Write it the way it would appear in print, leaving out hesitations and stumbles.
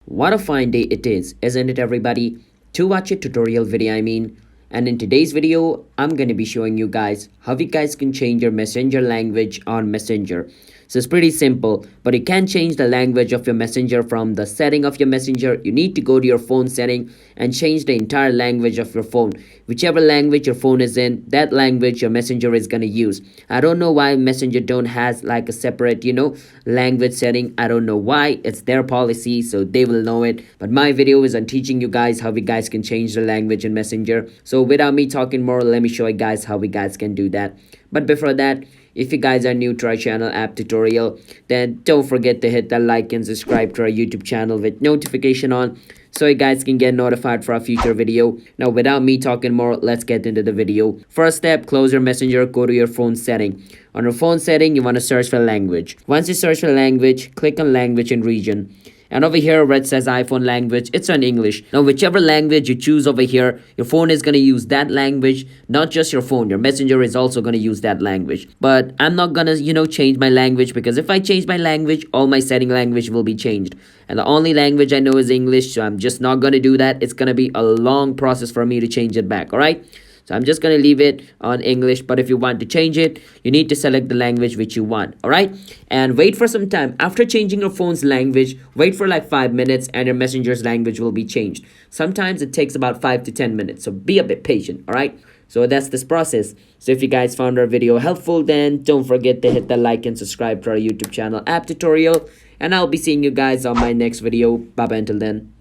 What a fine day it is, isn't it, everybody? To watch a tutorial video, And in today's video, I'm going to be showing you guys how you guys can change your messenger language on Messenger. So it's pretty simple, but you can change the language of your messenger from the setting of your messenger. You need to go to your phone setting and change the entire language of your phone. Whichever language your phone is in, that language your messenger is going to use. I don't know why Messenger don't has like a separate, language setting. I don't know why. It's their policy, so they will know it. But my video is on teaching you guys how you guys can change the language in Messenger. So without me talking more, let me show you guys how you guys can do that. But before that, if you guys are new to our channel app tutorial, then don't forget to hit that like and subscribe to our YouTube channel with notification on, so you guys can get notified for our future video. Now without me talking more, let's get into the video. First step, close your messenger, go to your phone setting. On your phone setting, you want to search for language. Once you search for language, click on language and region. And over here where it says iPhone language, it's on English. Now whichever language you choose over here, your phone is going to use that language. Not just your phone, your messenger is also going to use that language. But I'm not going to, change my language, because if I change my language, all my setting language will be changed. And the only language I know is English, so I'm just not going to do that. It's going to be a long process for me to change it back, alright? So I'm just going to leave it on English, but if you want to change it, you need to select the language which you want, all right? And wait for some time. After changing your phone's language, wait for like 5 minutes and your messenger's language will be changed. Sometimes it takes about 5 to 10 minutes, so be a bit patient, all right? So that's this process. So if you guys found our video helpful, then don't forget to hit the like and subscribe to our YouTube channel app tutorial. And I'll be seeing you guys on my next video. Bye-bye until then.